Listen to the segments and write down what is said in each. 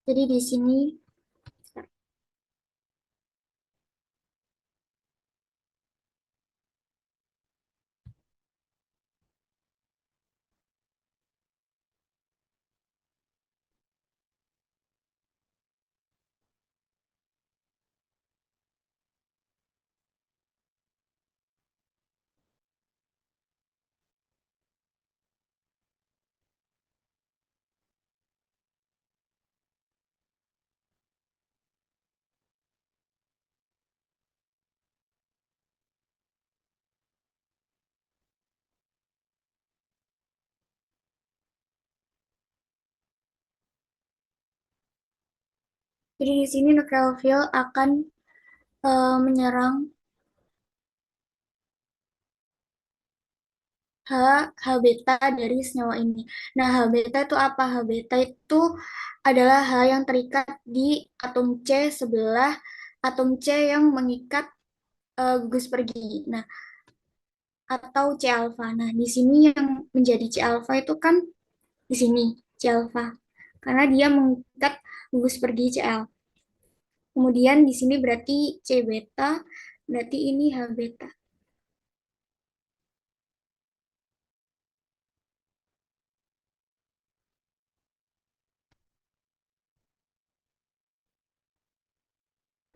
Jadi di sini di sini nukleofil akan menyerang H, H beta dari senyawa ini. Nah, H beta itu apa? H beta itu adalah H yang terikat di atom C sebelah atom C yang mengikat gugus pergi. Nah, atau C alfa. Nah, di sini yang menjadi C alfa itu kan di sini C alfa. Karena dia mengikat gugus pergi Cl. Kemudian di sini berarti C beta, berarti ini H beta.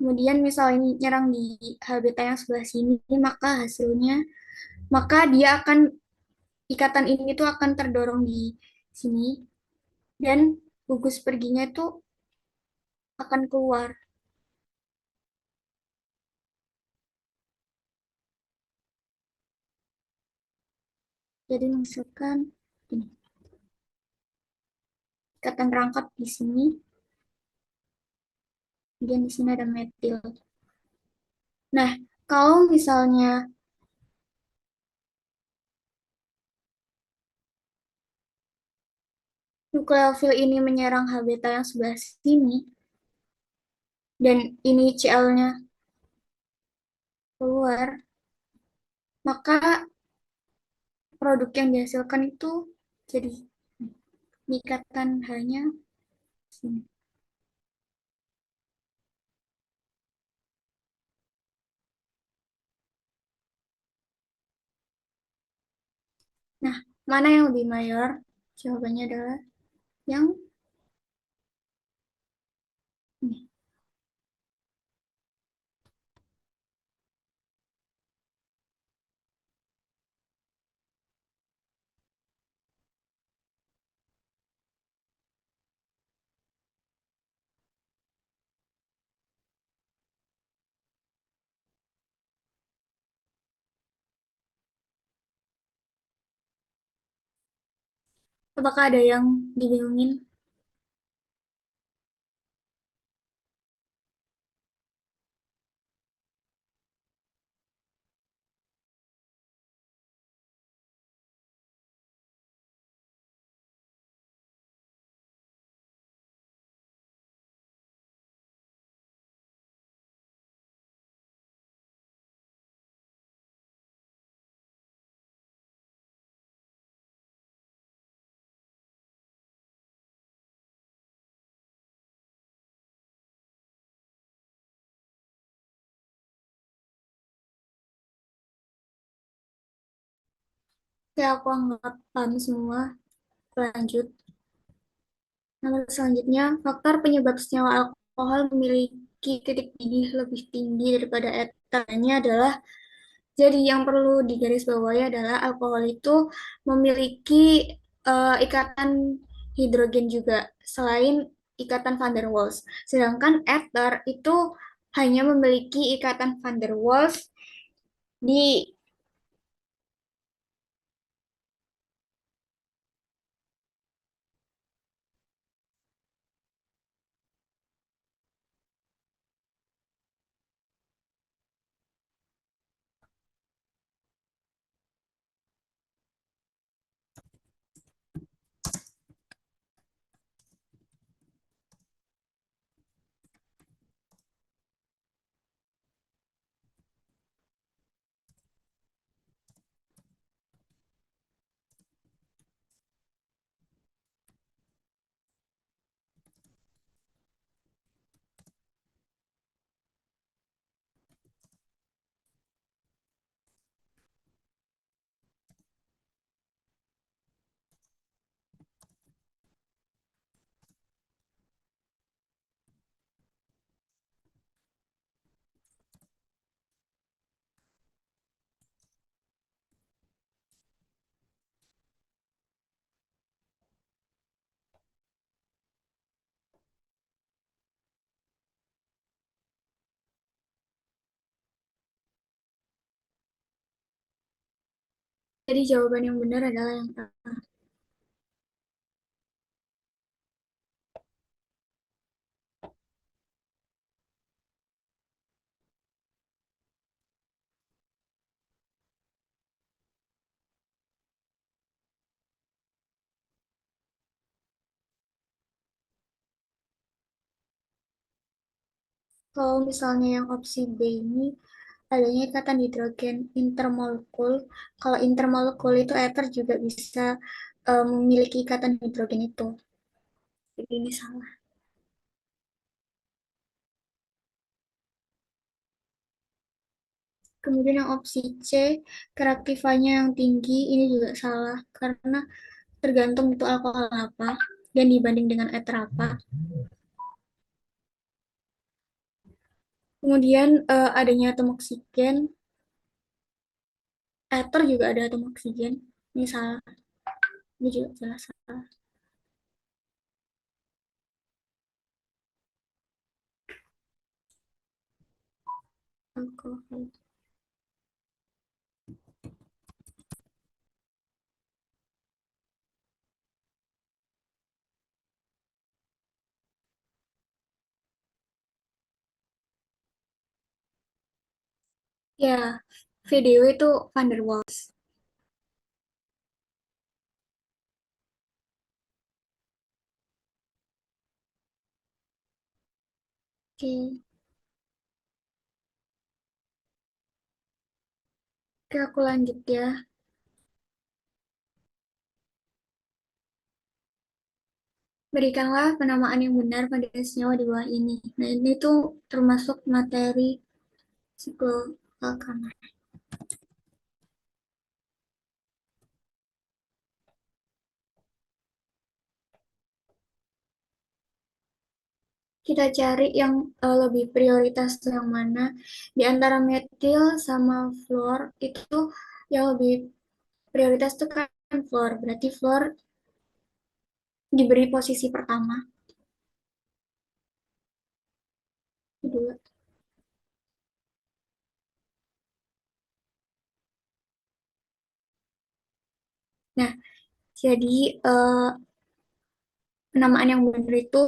Kemudian misalnya ini nyerang di H beta yang sebelah sini, maka hasilnya, maka dia akan, ikatan ini tuh akan terdorong di sini, dan gugus perginya itu akan keluar. Jadi misalkan ini, ikatan rangkap di sini, dan di sini ada metil. Nah, kalau misalnya nukleofil ini menyerang H beta yang sebelah sini, dan ini Cl-nya keluar, maka produk yang dihasilkan itu jadi ikatan hanya sini. Nah, mana yang lebih mayor? Jawabannya adalah yang ini. Apakah ada yang dibingungin? Oke, aku anggap paham semua. Lanjut. Nomor selanjutnya, faktor penyebab senyawa alkohol memiliki titik didih lebih tinggi daripada etannya adalah, jadi yang perlu digarisbawahi adalah alkohol itu memiliki ikatan hidrogen juga selain ikatan van der Waals. Sedangkan ether itu hanya memiliki ikatan van der Waals di. Jadi jawaban yang benar adalah yang A. Kalau misalnya yang opsi B ini adanya ikatan hidrogen intermolekul. Kalau intermolekul itu ether juga bisa memiliki ikatan hidrogen itu. Jadi ini salah. Kemudian yang opsi C, kereaktifannya yang tinggi, ini juga salah. Karena tergantung itu alkohol apa dan dibanding dengan ether apa. Kemudian adanya atom oksigen, ether juga ada atom oksigen. Ini salah. Ini juga jelas salah. Alkohol. Ya, VDW itu Van der Waals. Oke, oke aku lanjut ya. Berikanlah penamaan yang benar pada senyawa di bawah ini. Nah, ini tuh termasuk materi sikloalkana. Kita cari yang lebih prioritas tuh yang mana. Di antara metil sama fluor itu yang lebih prioritas tuh kan fluor. Berarti fluor diberi posisi pertama. Kedua. Nah, jadi penamaan yang benar itu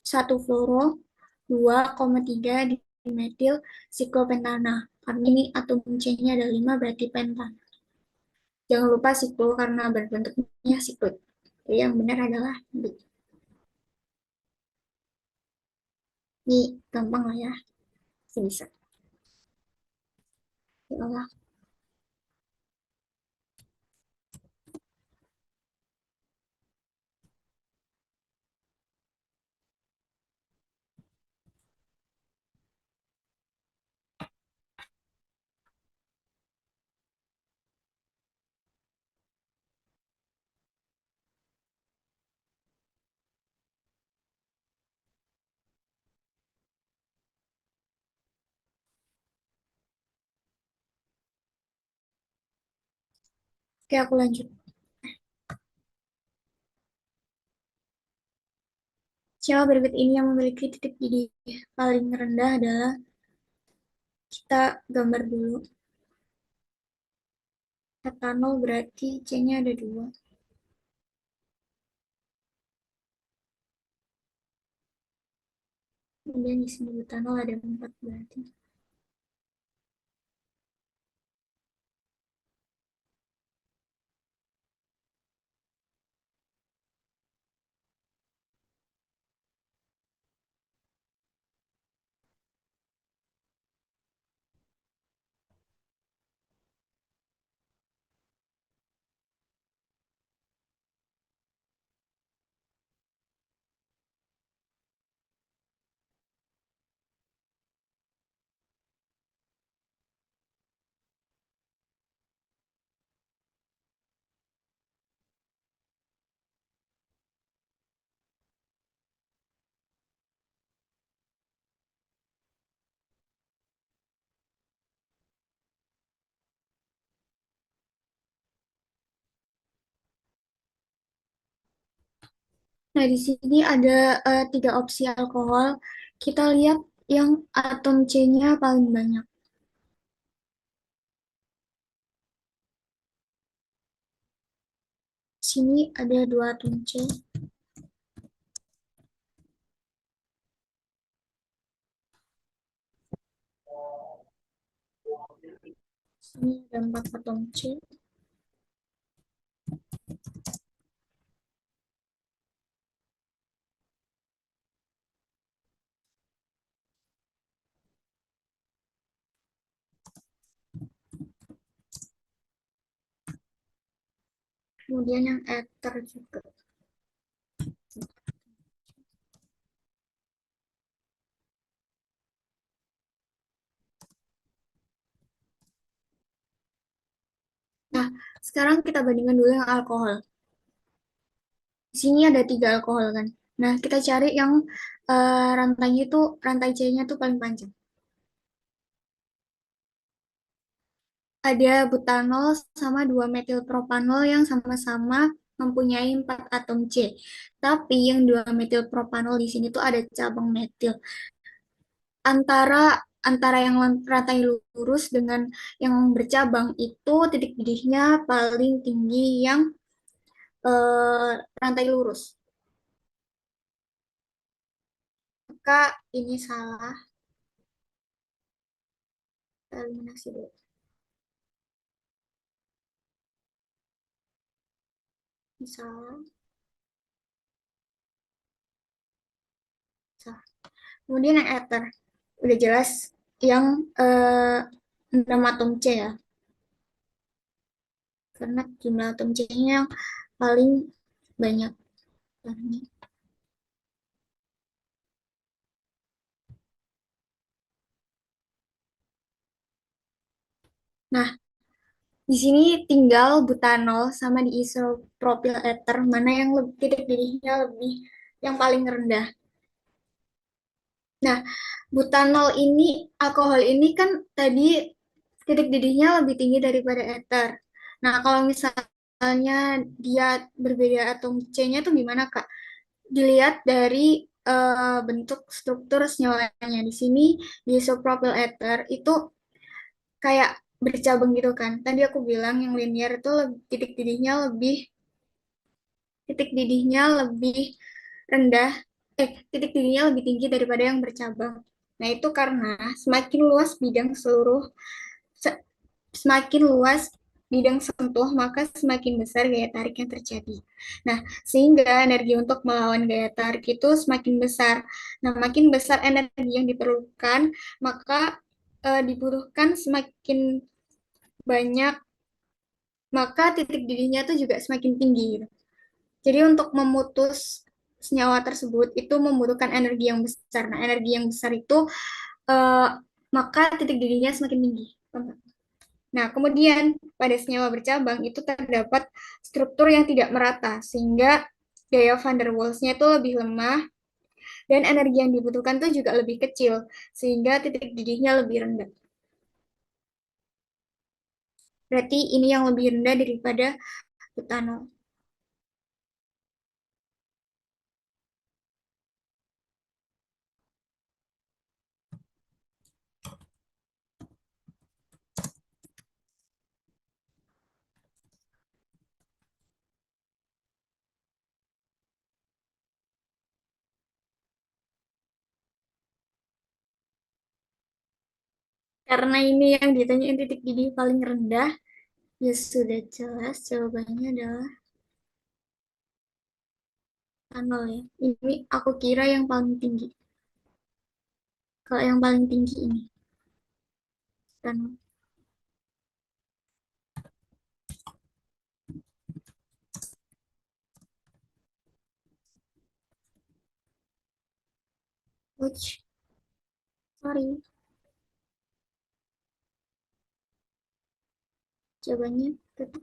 satu fluoro, 2,3 di metil siklopentana. Karena ini atom C-nya ada 5 berarti pentan. Jangan lupa siklo karena berbentuknya siklik. Jadi yang benar adalah B. Ini gampang lah ya, bisa. Ya Allah. Oke, aku lanjut. Siapa berikut ini yang memiliki titik didih paling rendah adalah kita gambar dulu. Etanol berarti C-nya ada 2. Kemudian di sini butanol ada 4 berarti. Nah, di sini ada 3 opsi alkohol. Kita lihat yang atom C-nya paling banyak. sini ada dua atom C. Sini ada empat atom C. Kemudian yang ether juga. Nah, sekarang kita bandingkan dulu yang alkohol. Di sini ada tiga alkohol kan. Nah, kita cari yang rantainya itu, rantai C-nya tuh paling panjang. Ada butanol sama 2 metilpropanol yang sama-sama mempunyai 4 atom C. Tapi yang 2 metilpropanol di sini tuh ada cabang metil. Antara antara yang rantai lurus dengan yang bercabang itu titik didihnya paling tinggi yang rantai lurus. Maka ini salah. Eliminasi dulu. Ini salah. Salah. Kemudian yang ether. Udah jelas yang 6 atom C ya. Karena jumlah atom C-nya yang paling banyak. Nah, di sini tinggal butanol sama diisopropyl ether, mana yang titik didihnya lebih yang paling rendah. Nah, butanol ini, alkohol ini kan tadi titik didihnya lebih tinggi daripada ether. Nah, kalau misalnya dia berbeda atom C-nya tuh gimana, Kak? Dilihat dari bentuk struktur senyawanya. Di sini di isopropyl ether itu kayak bercabang gitu kan. Tadi aku bilang yang linear itu titik didihnya lebih rendah, titik didihnya lebih tinggi daripada yang bercabang. Nah, itu karena semakin luas bidang seluruh semakin luas bidang sentuh, maka semakin besar gaya tarik yang terjadi. Nah, sehingga energi untuk melawan gaya tarik itu semakin besar. Nah, makin besar energi yang diperlukan, maka dibutuhkan semakin banyak, maka titik didihnya tuh juga semakin tinggi gitu. Jadi untuk memutus senyawa tersebut itu membutuhkan energi yang besar. Nah, energi yang besar itu eh, maka titik didihnya semakin tinggi. Nah, kemudian pada senyawa bercabang itu terdapat struktur yang tidak merata sehingga gaya van der Waals-nya itu lebih lemah dan energi yang dibutuhkan itu juga lebih kecil sehingga titik didihnya lebih rendah. Berarti ini yang lebih rendah daripada butanol. Karena ini yang ditanyain titik didih paling rendah, ya sudah jelas jawabannya adalah butanol ya. Ini aku kira yang paling tinggi. Kalau yang paling tinggi ini butanol. Which, sorry, jawabannya tetap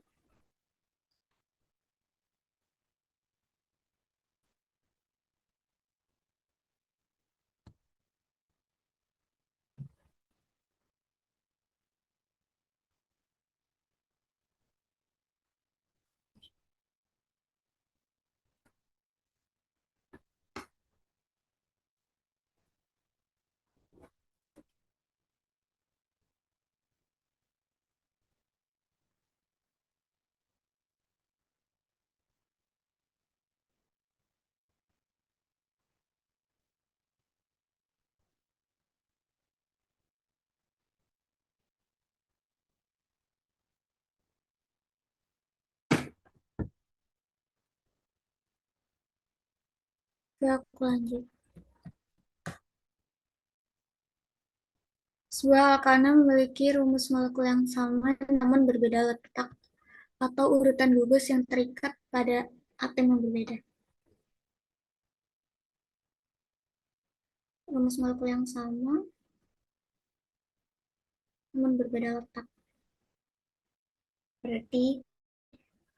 Ya, aku lanjut. Sebuah alkana memiliki rumus molekul yang sama namun berbeda letak atau urutan gugus yang terikat pada atom yang berbeda. Rumus molekul yang sama namun berbeda letak. Berarti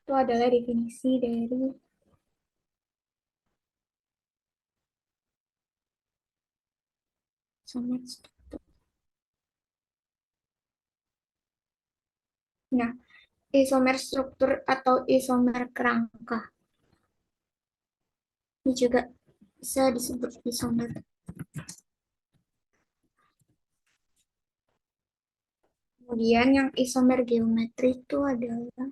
itu adalah definisi dari isomer struktur. Nah, isomer struktur atau isomer kerangka ini juga bisa disebut isomer. Kemudian yang isomer geometri itu adalah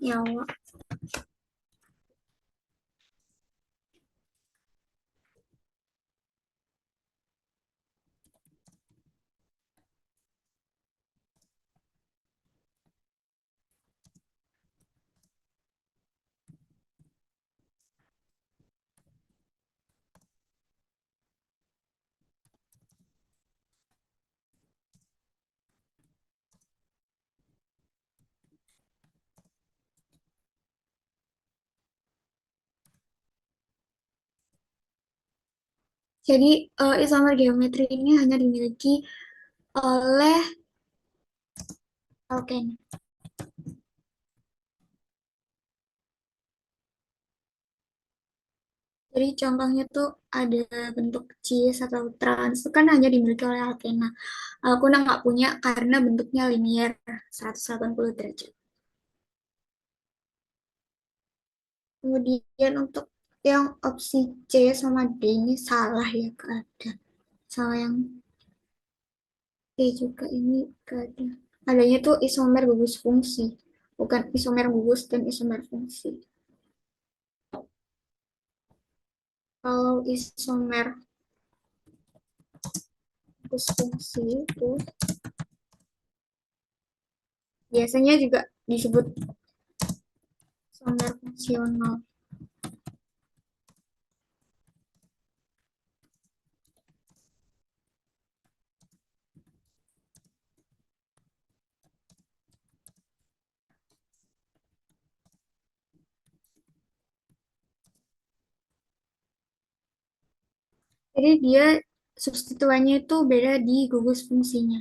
nyawa. Jadi isomer geometri ini hanya dimiliki oleh alkena. Jadi contohnya tuh ada bentuk cis atau trans itu kan hanya dimiliki oleh alkena. Alkuna nggak punya karena bentuknya linier 180 derajat. Kemudian untuk yang opsi C sama D ini salah ya Kak. Ada. Salah yang D juga ini Kak ada. Adanya tuh isomer gugus fungsi. Bukan isomer gugus dan isomer fungsi. Kalau isomer gugus fungsi itu biasanya juga disebut isomer fungsional. Jadi dia substituannya itu beda di gugus fungsinya.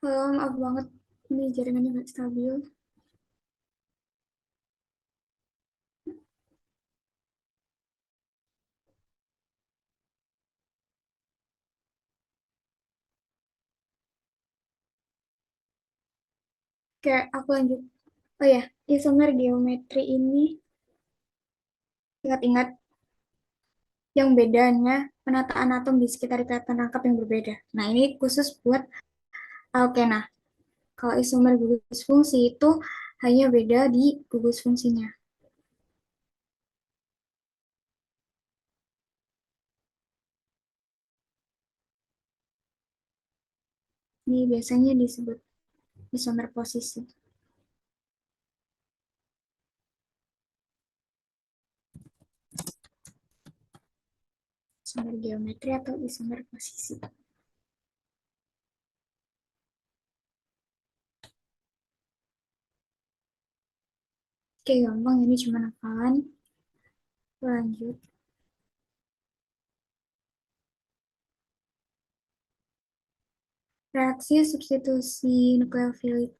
Maaf banget, ini jaringannya nggak stabil. Kayak aku lanjut. Oh ya, isomer geometri ini ingat-ingat yang bedanya penataan atom di sekitar ikatan rangkap yang berbeda. Nah, ini khusus buat alkena. Kalau isomer gugus fungsi itu hanya beda di gugus fungsinya. Ini biasanya disebut isomer posisi. Isomer geometri atau isomer posisi. Oke, gampang ini cuma hafalan. Lanjut. Reaksi substitusi nukleofilik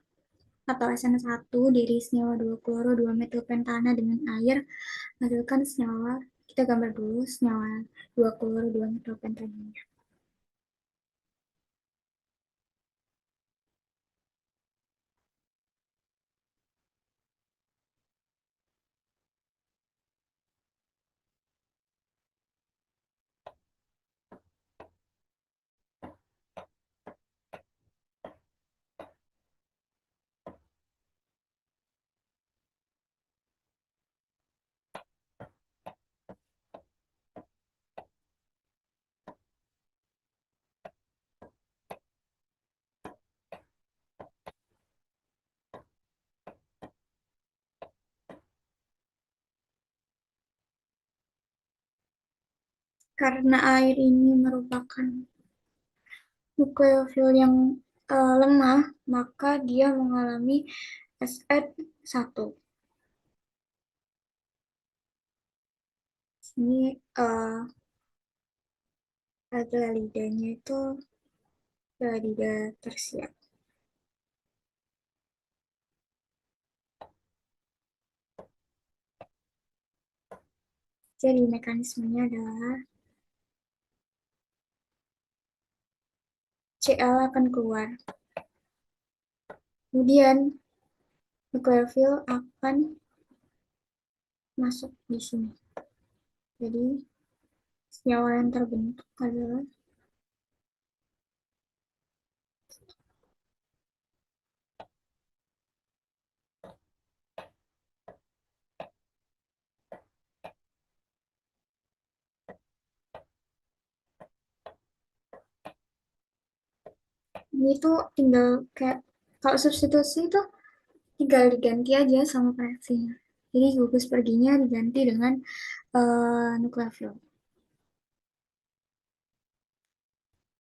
atau SN1 dari senyawa 2 kloro 2 metilpentana dengan air menghasilkan senyawa, kita gambar dulu senyawa 2 kloro 2 metilpentana. Karena air ini merupakan nukleofil yang lemah, maka dia mengalami SN1. Ini aldehyidanya itu aldehyida tersier. Jadi mekanismenya adalah Cl akan keluar. Kemudian nukleofil akan masuk di sini. Jadi senyawa yang terbentuk adalah ini tuh tinggal kayak kalau substitusi itu tinggal diganti aja sama reaksinya. Jadi gugus perginya diganti dengan nukleofil.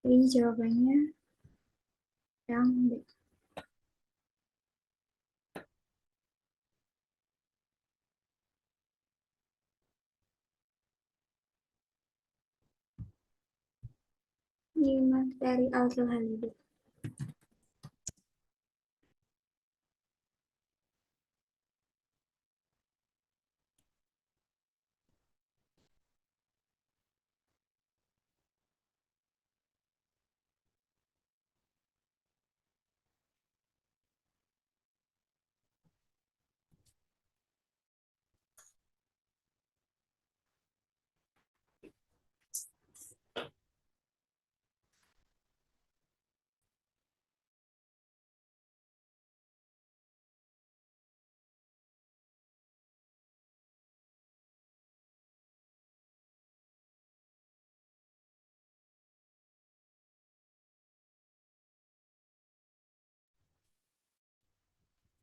Jadi jawabannya yang B. Ini dari aldehyde.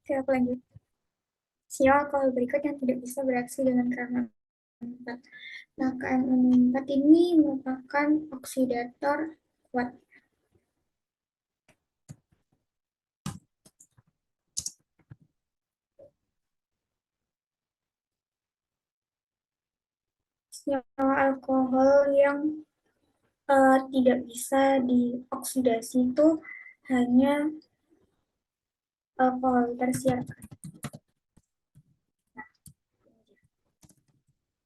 Oke, aku lanjut. Senyawa alkohol berikut yang tidak bisa bereaksi dengan KM4. Nah, KM4 ini merupakan oksidator kuat. Senyawa alkohol yang tidak bisa dioksidasi itu hanya Alkohol tersier.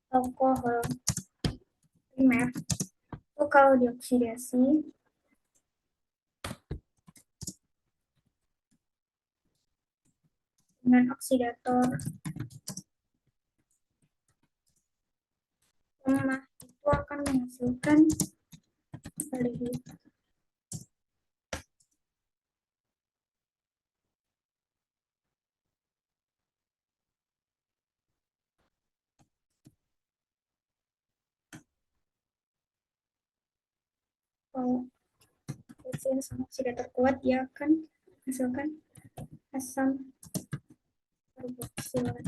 Alkohol primer itu kalau dioksidasi dengan oksidator lemah itu akan menghasilkan aldehid. Kalau mesin sama oksidator kuat dia akan menghasilkan asam karboksilat.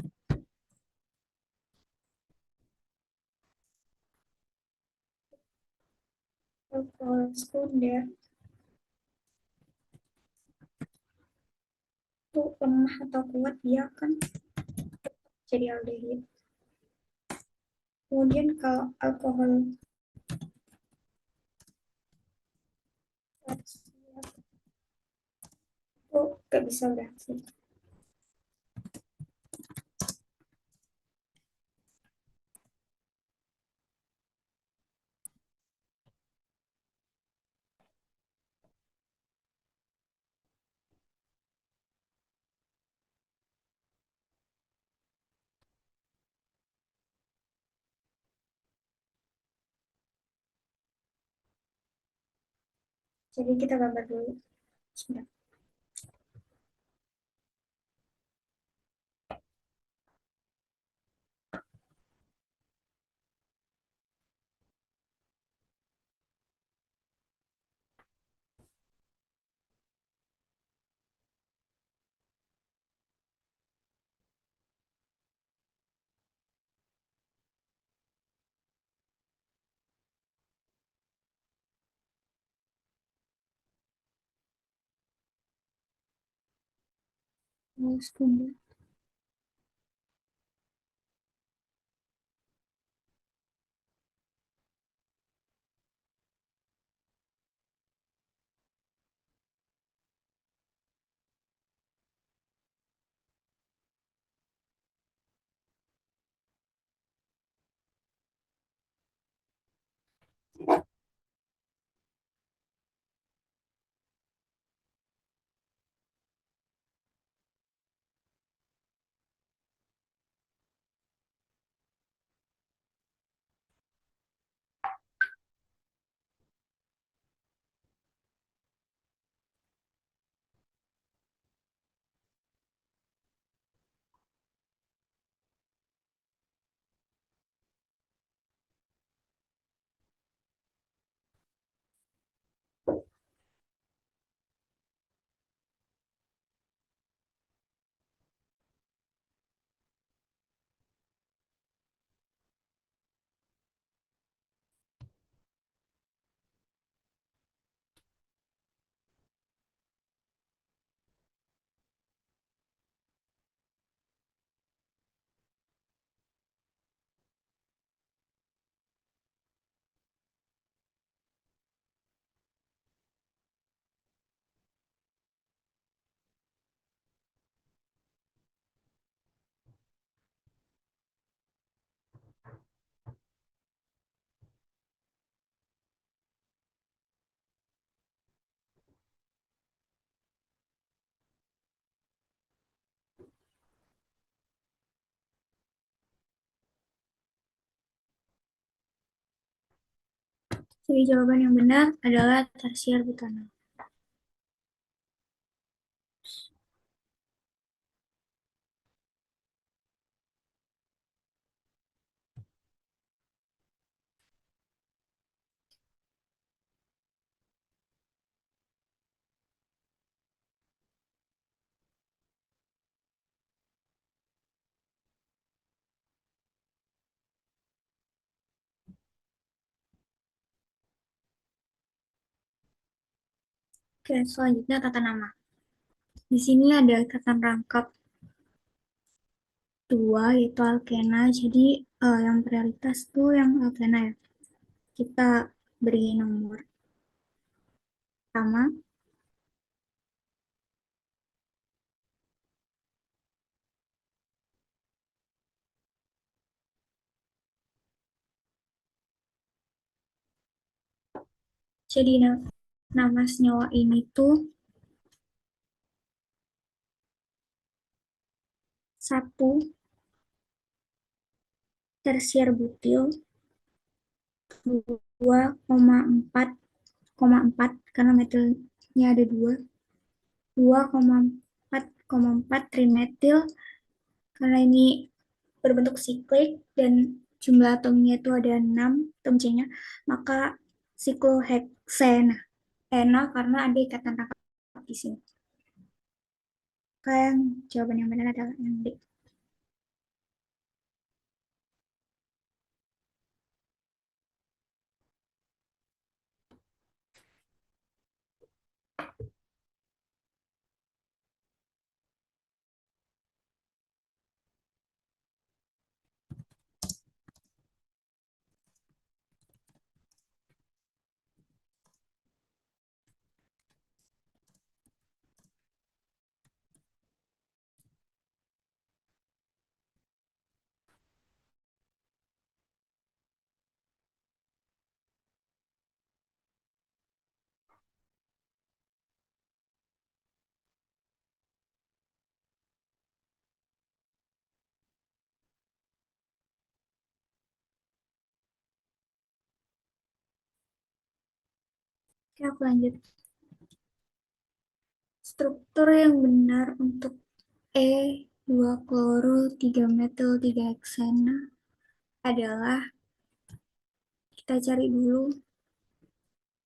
Alkohol sekunder itu lemah atau kuat dia akan jadi aldehid. Kemudian kalau alkohol itu gak bisa bereaksi. Jadi kita gambar dulu. Sudah. Sekunder. Jadi jawaban yang benar adalah tersier butanol. Oke, selanjutnya tata nama. Di sini ada ikatan rangkap dua, yaitu alkena. Jadi yang prioritas tuh yang alkena ya. Kita beri nomor pertama, Jadi nama senyawa ini tuh satu tersier butil, 2,4,4 karena metilnya ada dua, 2,4,4 trimetil karena ini berbentuk siklik dan jumlah atomnya itu ada 6 atom C-nya, maka sikloheksena karena ada ikatan rangka di sini. Maka yang jawaban yang benar adalah yang D. Oke, aku lanjut. Struktur yang benar untuk E2 kloro 3 metil 3 heksana adalah, kita cari dulu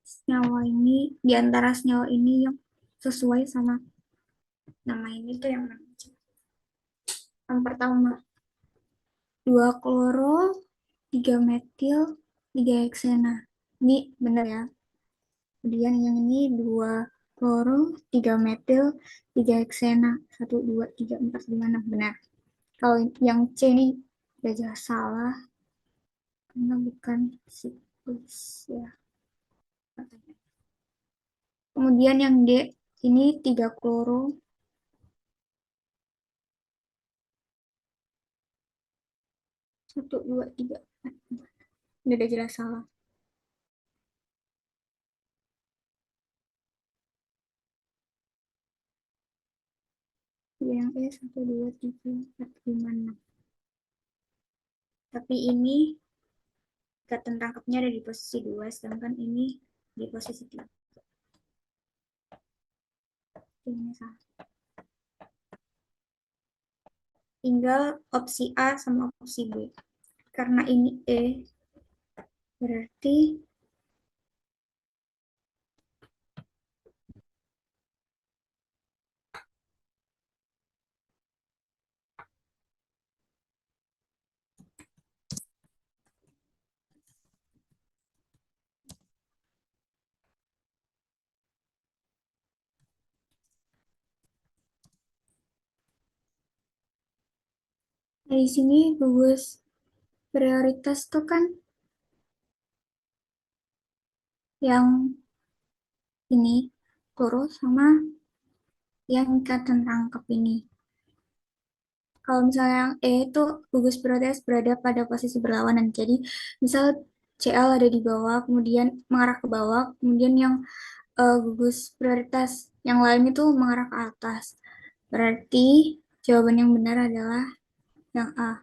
senyawa ini, di antara senyawa ini yang sesuai sama nama ini tuh yang mana? Yang pertama, 2 kloro 3 metil 3 heksana. Ini benar ya. Kemudian yang ini 2 kloro 3 metil 3 heksana. 1, 2, 3, 4, 5, 6. Benar. Kalau yang C ini udah jelas salah karena bukan siklus ya. Kemudian yang D ini 3 kloro 1, 2, 3, 4. Ini udah jelas salah. Yang E 1, 2, 3, 4, 5, 6. Tapi ini ikatan tangkapnya ada di posisi 2, sedangkan ini di posisi 3. Ini salah. Tinggal opsi A sama opsi B. Karena ini E, berarti di sini gugus prioritas tuh kan yang ini kloro sama yang ikatan tangkap ini. Kalau misalnya yang E itu gugus prioritas berada pada posisi berlawanan. Jadi misal Cl ada di bawah, kemudian mengarah ke bawah, kemudian yang gugus prioritas yang lain itu mengarah ke atas. Berarti jawaban yang benar adalah yang A.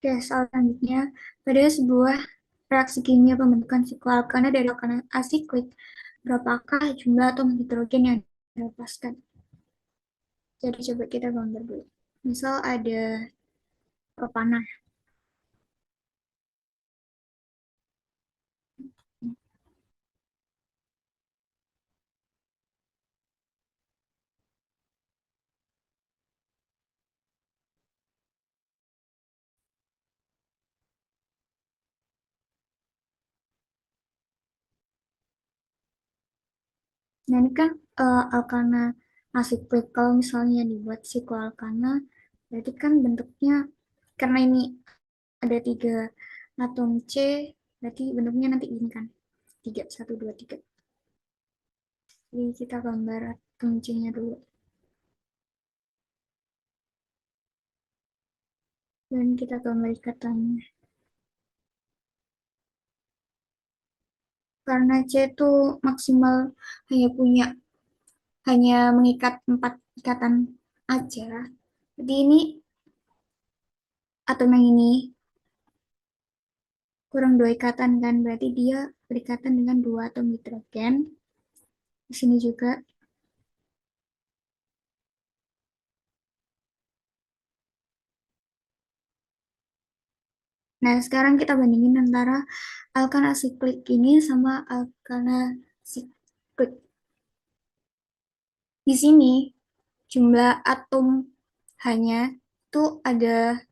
Oke, soal selanjutnya, pada sebuah reaksi kimia pembentukan sikloalkana dari alkana asiklik, berapakah jumlah atom hidrogen yang dilepaskan? Jadi coba kita gambar dulu. Misal ada propana. Nah, ini kan alkana asiklik. Kalau misalnya dibuat psikoalkana, berarti kan bentuknya, karena ini ada tiga atom C, berarti bentuknya nanti ini kan. Tiga, satu, dua, tiga. Jadi kita gambar atom C-nya dulu. Dan kita gambar ikatannya. Karena C itu maksimal hanya punya, hanya mengikat 4 ikatan aja. Jadi ini atom yang ini kurang 2 ikatan kan, berarti dia berikatan dengan 2 atom hidrogen. Di sini juga. Nah, sekarang kita bandingin antara alkana siklik ini sama alkana siklik. Di sini jumlah atom hanya itu ada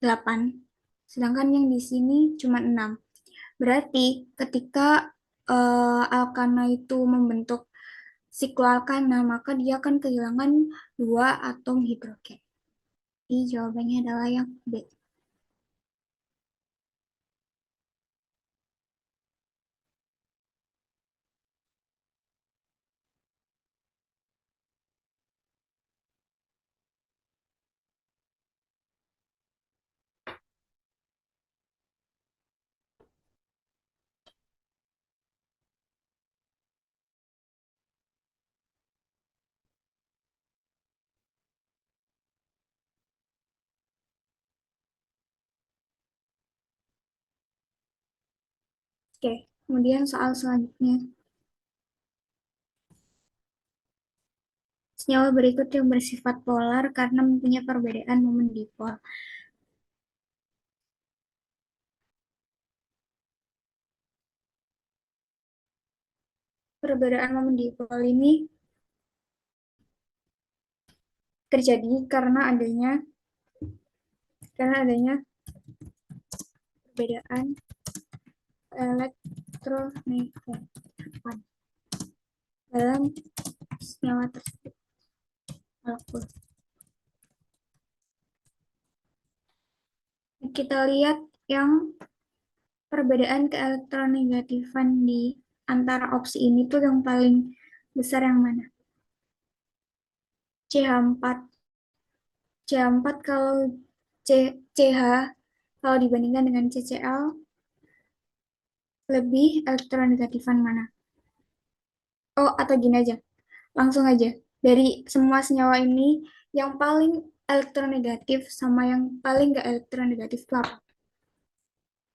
8, sedangkan yang di sini cuma 6. Berarti ketika alkana itu membentuk sikloalkana, maka dia akan kehilangan 2 atom hidrogen. Jadi jawabannya adalah yang B. Oke, kemudian soal selanjutnya. Senyawa berikut yang bersifat polar karena mempunyai perbedaan momen dipol. Perbedaan momen dipol ini terjadi karena adanya perbedaan elektronegativan dalam senyawa tersebut. Molekul. Kita lihat yang perbedaan keelektronegatifan di antara opsi ini tuh yang paling besar yang mana? CH4. CH4 kalau CH kalau dibandingkan dengan CCl lebih elektronegatifan mana? Oh, atau gini aja. Langsung aja. Dari semua senyawa ini yang paling elektronegatif sama yang paling gak elektronegatif itu apa?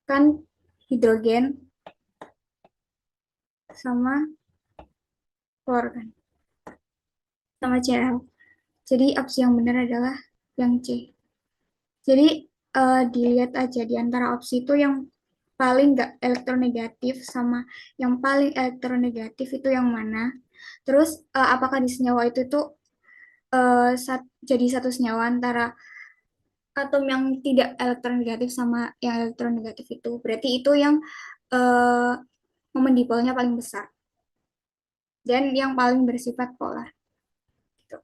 Kan hidrogen sama klor kan, sama Cl. Jadi opsi yang benar adalah yang C. Jadi dilihat aja di antara opsi itu yang paling nggak elektronegatif sama yang paling elektronegatif itu yang mana. Terus apakah di senyawa itu tuh jadi satu senyawa antara atom yang tidak elektronegatif sama yang elektronegatif itu. Berarti itu yang uh, momen dipolnya paling besar dan yang paling bersifat polar. Gitu.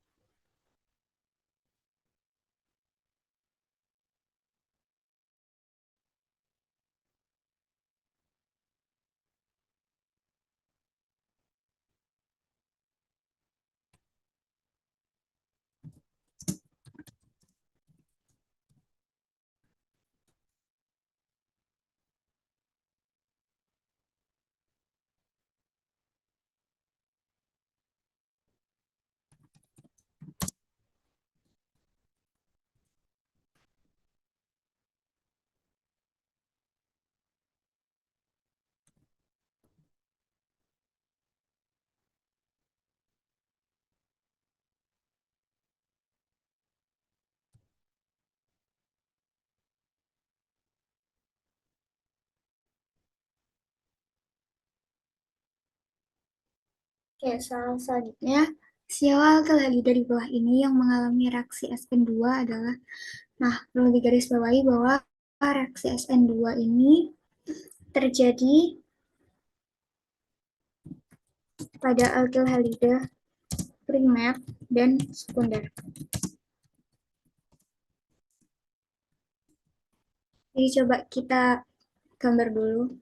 Oke, soal selanjutnya, sial alkali dari bawah ini yang mengalami reaksi SN2 adalah, nah, perlu digarisbawahi bahwa reaksi SN2 ini terjadi pada alkyl halida primer dan sekunder. Jadi coba kita gambar dulu.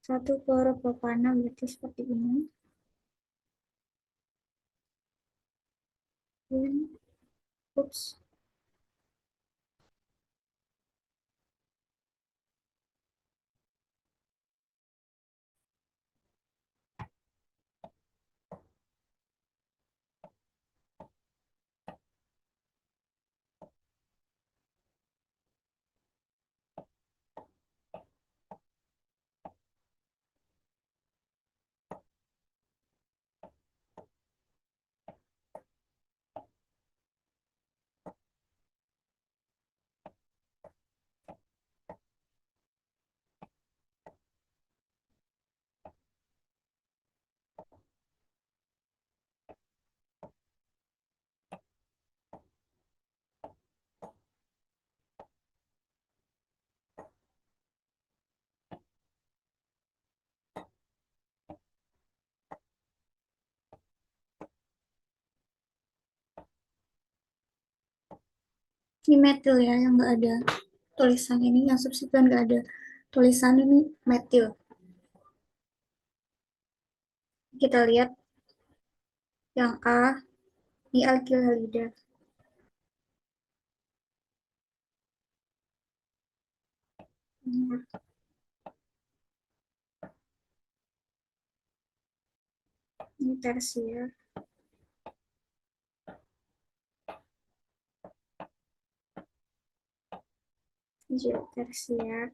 Satu kloropropana berarti seperti ini. Dan, ups, ini metil ya, yang nggak ada tulisan ini, yang substituen nggak ada tulisan ini metil. Kita lihat yang A, ini alkyl halida. Ini tersier, ini juga tersier.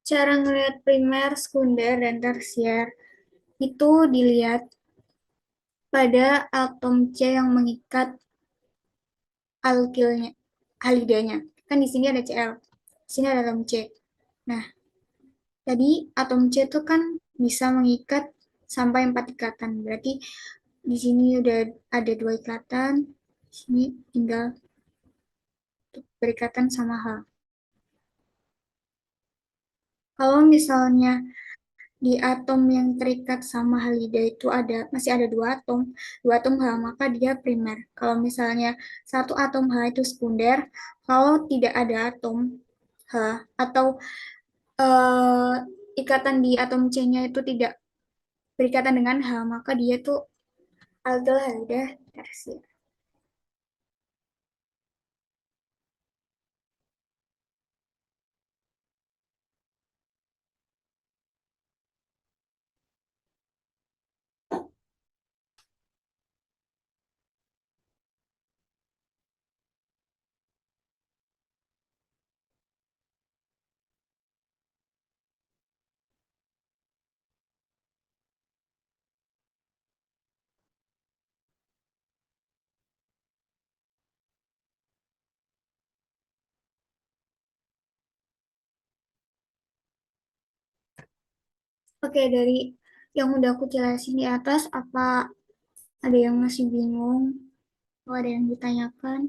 Cara ngelihat primer, sekunder, dan tersier itu dilihat pada atom C yang mengikat alkilnya, halidanya. Kan di sini ada Cl, di sini ada atom C. Nah, tadi atom C itu kan bisa mengikat sampai 4 ikatan. Berarti di sini udah ada 2 ikatan, di sini tinggal berikatan sama H. Kalau misalnya di atom yang terikat sama halida itu masih ada dua atom H, maka dia primer. Kalau misalnya satu atom H itu sekunder, kalau tidak ada atom H atau eh, ikatan di atom C-nya itu tidak berikatan dengan H, maka dia itu alkyl halida tersier. Oke, dari yang udah aku jelasin di atas, apa ada yang masih bingung? Atau ada yang ditanyakan?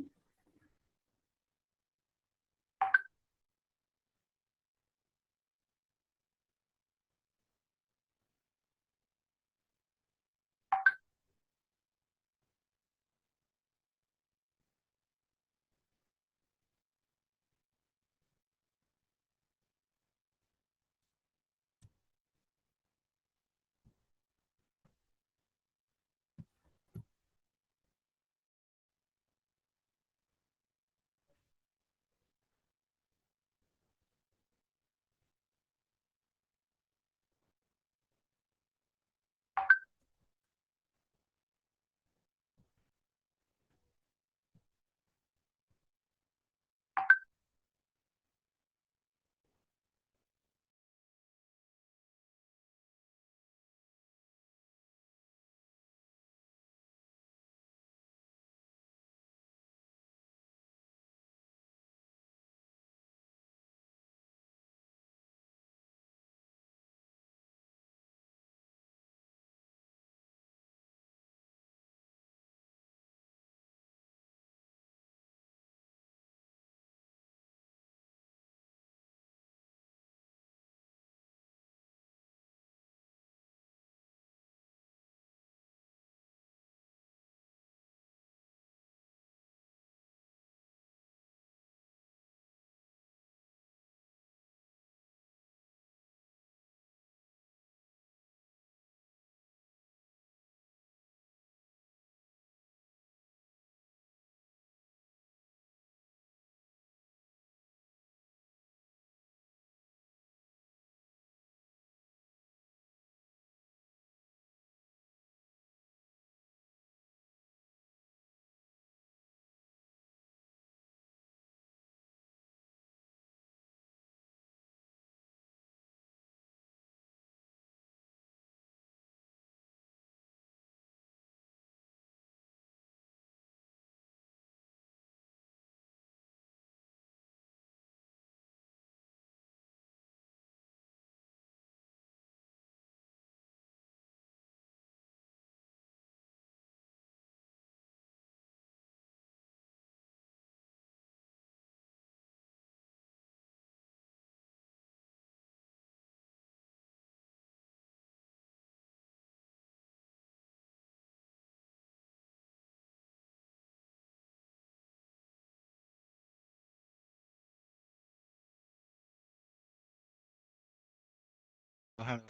halo.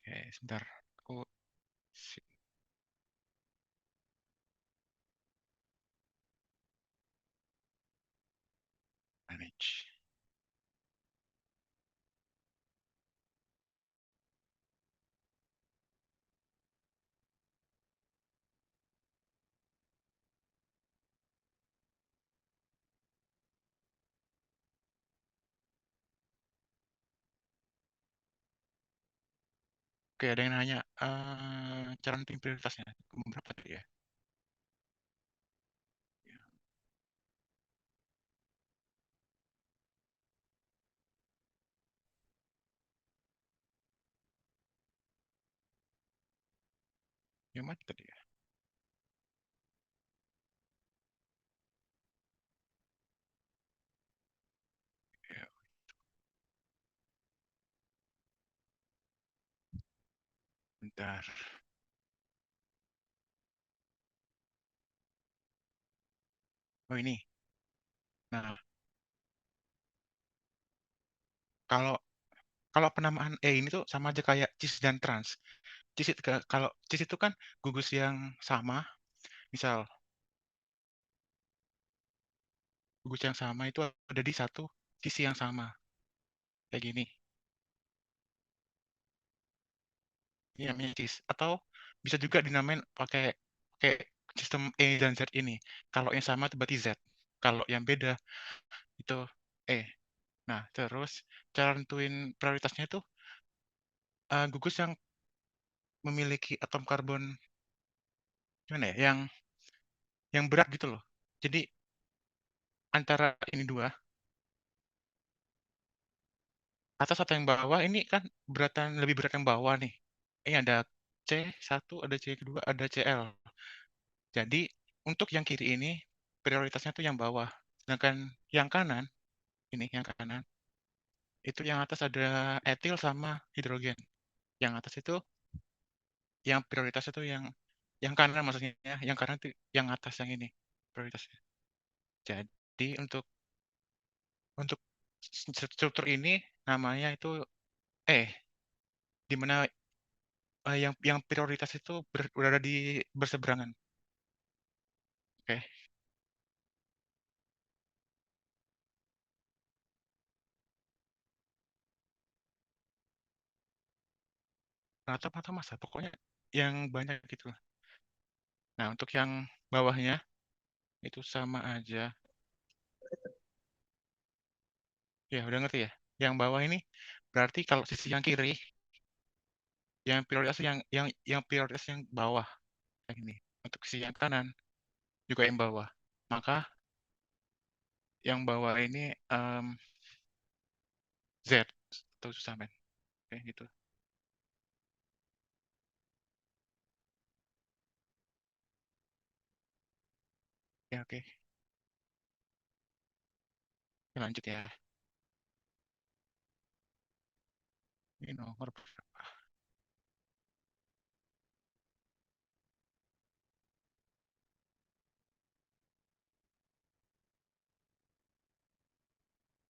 Oke, sebentar. Aku manage. Oke, ada yang nanya, cara nentuin prioritasnya berapa tadi ya? Ya, yang mana tadi ya? Ya, bentar. Oh ini. Nah, kalau kalau penamaan ini tuh sama aja kayak cis dan trans. Kalau cis itu kan gugus yang sama, misal gugus yang sama itu ada di satu sisi yang sama, kayak gini. Ini namanya cis. Atau bisa juga dinamain pakai pakai sistem E dan Z ini. Kalau yang sama itu berarti Z. Kalau yang beda itu E. Nah, terus cara nentuin prioritasnya itu gugus yang memiliki atom karbon gimana ya? Yang berat gitu loh. Jadi antara ini dua, atas atau yang bawah ini kan lebih berat yang bawah nih. Ini ada C1, ada C2, ada Cl. Jadi untuk yang kiri ini prioritasnya tuh yang bawah. Sedangkan yang kanan, ini yang kanan, itu yang atas ada etil sama hidrogen. Yang atas itu yang prioritasnya tuh yang kanan maksudnya, yang kanan tuh yang atas yang ini prioritasnya. Jadi untuk struktur ini namanya itu eh di mana yang prioritas itu berada di berseberangan. Oke, rata-rata masa pokoknya yang banyak gitu lah. Nah, untuk yang bawahnya itu sama aja. Ya, udah ngerti ya. Yang bawah ini berarti kalau sisi yang kiri, yang prioritas yang prioritas yang bawah yang ini. Untuk sisi yang kanan juga yang bawah. Maka yang bawah ini Z atau susah men. Oke, gitu. Ya, oke. Oke, lanjut ya. Ini nomor berapa?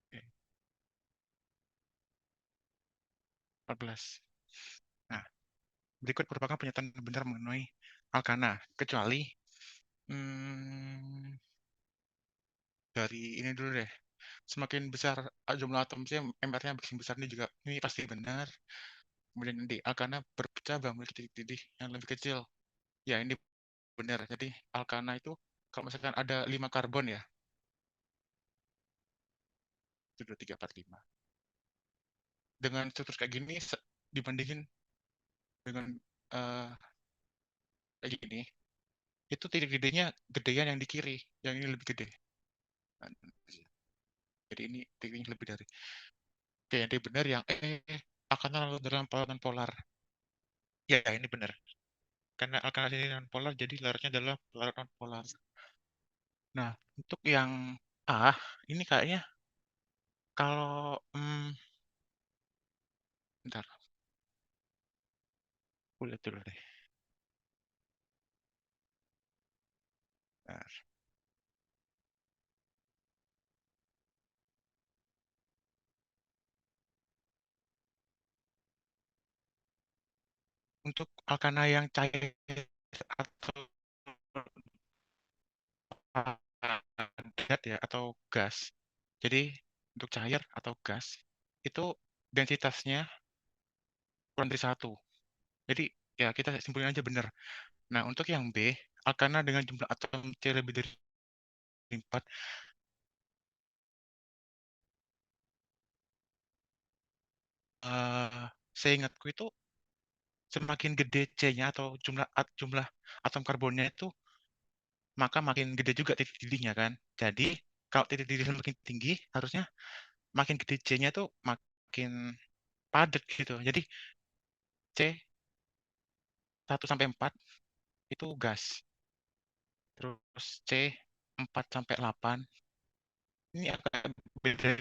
Oke, 14. Nah, berikut merupakan pernyataan benar mengenai alkana, kecuali hmm, dari ini dulu deh. Semakin besar jumlah atom sih, MR-nya makin besar ini juga ini pasti benar. Kemudian di alkana berpecah memiliki titik didih yang lebih kecil. Ya, ini benar. Jadi alkana itu kalau misalkan ada 5 karbon ya, itu 2, 3, 4, 5. Dengan struktur kayak gini dibandingin dengan eh, kayak gini, itu titik didihnya gedean yang di kiri, yang ini lebih gede. Nah, jadi ini titiknya lebih dari. Oke, yang benar yang akan lalu dalam pautan polar. Ya, ini benar. Karena akan ada non polar, jadi larutnya adalah larut non polar. Nah, untuk yang A, ini kayaknya kalau bentar, aku lihat dulu deh. Bentar. untuk alkana yang cair atau padat ya atau gas. Jadi untuk cair atau gas itu densitasnya kurang dari satu. Jadi ya kita simpulin aja benar. Nah untuk yang B, alkana dengan jumlah atom C lebih dari 4, seingatku itu semakin gede C-nya atau jumlah atom karbonnya itu, maka makin gede juga titik didihnya kan. Jadi kalau titik didihnya makin tinggi, harusnya makin gede C-nya tuh makin padat gitu. Jadi C 1 sampai 4 itu gas. Terus C 4 sampai 8 ini agak beda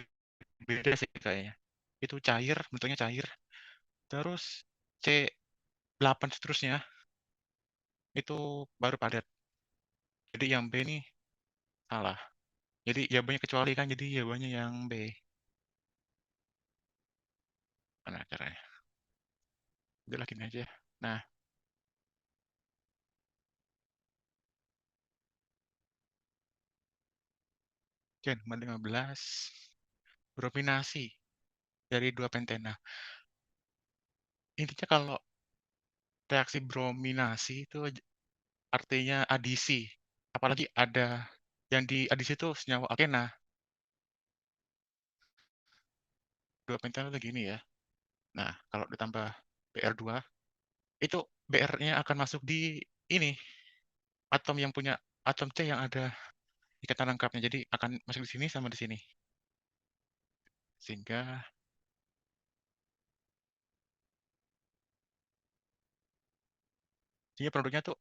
beda sih kayaknya. Itu cair, bentuknya cair. Terus C 8 seterusnya itu baru padat. Jadi yang B ini salah. Jadi jawabannya kecuali kan, jadi jawabannya yang B. Mana caranya? Udah lagi aja. Nah, oke, nomor 15. Brominasi dari dua pentena. Intinya kalau reaksi brominasi itu artinya adisi. Apalagi ada yang di adisi itu senyawa alkena. Dua pentena itu gini ya. Nah, kalau ditambah Br2, itu Br-nya akan masuk di ini, atom yang punya atom C yang ada ikatan lengkapnya. Jadi akan masuk di sini sama di sini. Sehingga produknya tuh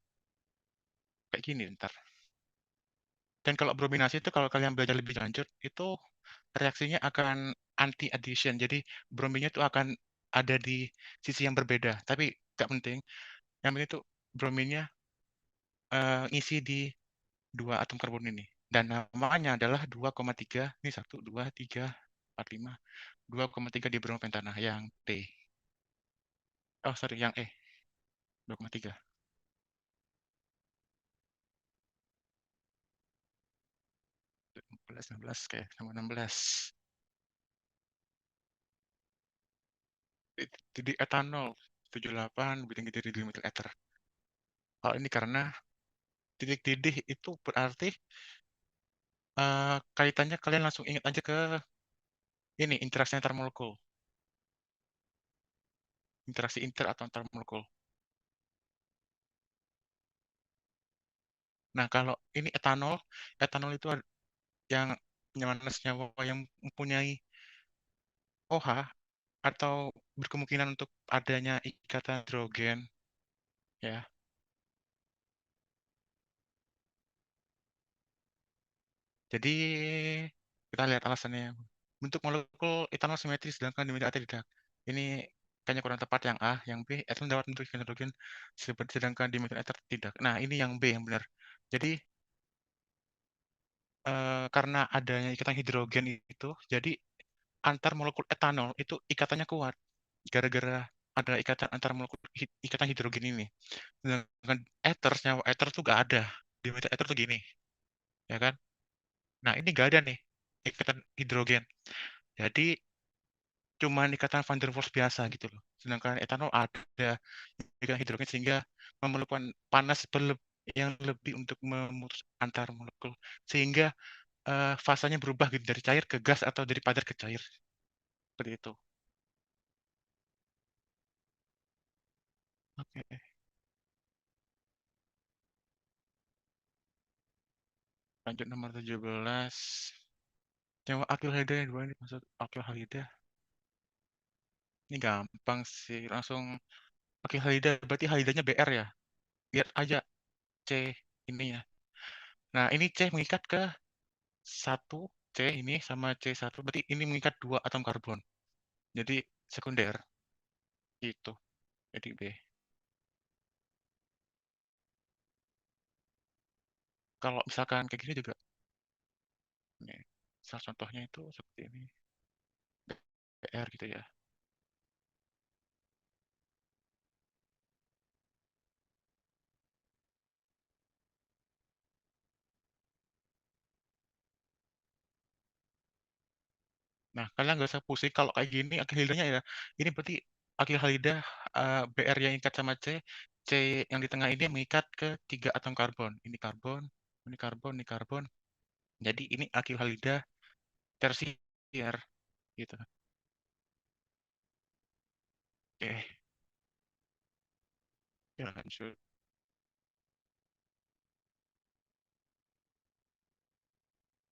kayak gini ntar. Dan kalau brominasi itu kalau kalian belajar lebih lanjut, itu reaksinya akan anti-addition. Jadi brominnya itu akan ada di sisi yang berbeda. Tapi nggak penting. Yang penting itu brominnya ngisi di dua atom karbon ini. Dan namanya adalah 2,3. Ini 1, 2, 3, 4, 5. 2,3 di bromopentana yang T. Oh, sorry, yang E. 2,3. 16, 16, kayak sama 16. Jadi etanol 78 lebih tinggi dari dimetil ether. Hal ini karena titik didih itu berarti kaitannya kalian langsung ingat aja ke ini interaksi antar molekul, interaksi inter atau antar molekul. Nah kalau ini etanol, etanol itu yang mana senyawa yang mempunyai OH atau berkemungkinan untuk adanya ikatan hidrogen, ya. Jadi kita lihat alasannya. Bentuk molekul etanol simetris sedangkan dimetil ether tidak. Ini kayaknya kurang tepat yang A, yang B, etanol dapat bentuk hidrogen sedangkan dimetil ether tidak. Nah, ini yang B yang benar. Jadi karena adanya ikatan hidrogen itu, jadi antar molekul etanol itu ikatannya kuat gara-gara ada ikatan antar molekul ikatan hidrogen ini. Sedangkan ether, senyawa ether tuh gak ada. Dimetil ether tuh gini, ya kan? Nah, ini gak ada nih ikatan hidrogen. Jadi cuma ikatan van der Waals biasa gitu loh. Sedangkan etanol ada ikatan hidrogen sehingga memerlukan panas yang lebih untuk memutus antar molekul sehingga fasanya berubah gitu dari cair ke gas atau dari padat ke cair. Seperti itu. Oke, lanjut nomor 17. Nyawa akil yang dua ini maksud akil halida. Ini gampang sih, langsung akil halida berarti halidanya BR ya. Lihat aja C ini ya. Nah, ini C mengikat ke satu C ini sama C1 berarti ini mengikat dua atom karbon. Jadi sekunder itu. Jadi B. Kalau misalkan kayak gini juga nih, salah contohnya itu seperti ini. BR gitu ya. Nah, kalian nggak usah pusing kalau kayak gini akil halidanya ya, ini berarti akil halidah, Br yang ikat sama C, C yang di tengah ini mengikat ke 3 atom karbon. Ini karbon, ini karbon, ini karbon. Jadi ini akil halidah tersier gitu. Oke, ya lanjut.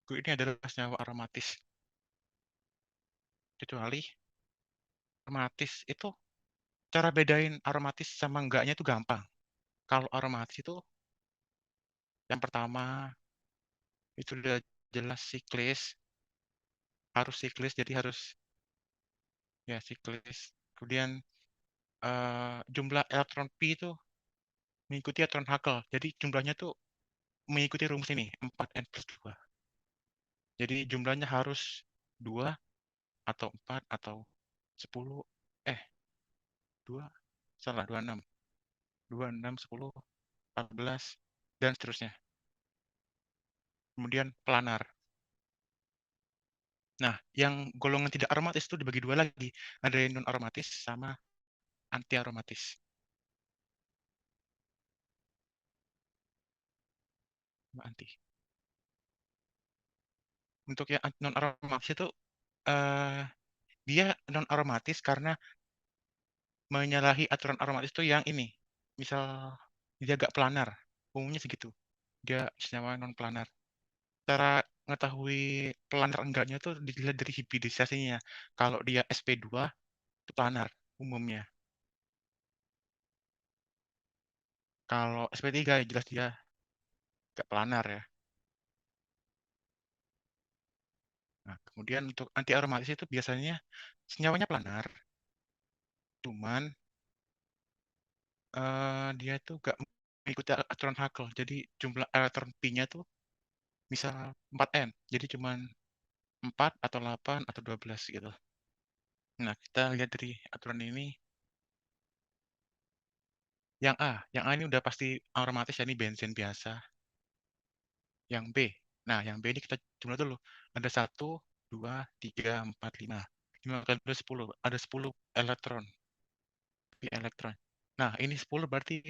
Ini adalah senyawa aromatis. Kecuali aromatis itu cara bedain aromatis sama enggaknya itu gampang. Kalau aromatis itu yang pertama itu udah jelas siklis, harus siklis jadi harus ya siklis. Kemudian jumlah elektron pi itu mengikuti aturan Hubble. Jadi jumlahnya tuh mengikuti rumus ini 4n+2. Jadi jumlahnya harus 2 atau 4 atau 10 eh 2 salah 26. 26, 10, 14 dan seterusnya. Kemudian planar. Nah, yang golongan tidak aromatis itu dibagi dua lagi. Ada yang non aromatis sama anti aromatis. Anti. Untuk yang non aromatis itu eh dia non aromatis karena menyalahi aturan aromatis itu yang ini. Misal dia agak planar, umumnya segitu. Dia senyawa non planar. Cara mengetahui planar enggaknya tuh dilihat dari hibridisasinya. Kalau dia sp2 itu planar umumnya. Kalau sp3 ya jelas dia nggak planar ya. Nah, kemudian untuk anti aromatis itu biasanya senyawanya planar, cuman dia tuh nggak mengikuti aturan Hubble. Jadi jumlah elektron pi-nya tuh misal 4n, jadi cuman 4 atau 8 atau 12 gitu. Nah, kita lihat dari aturan ini. Yang A ini udah pasti aromatis ya, ini bensin biasa. Yang B. Nah, yang B ini kita jumlah dulu. Ada 1, 2, 3, 4, 5. 5 kali 2, 10. Ada 10 elektron. Elektron. Nah, ini 10 berarti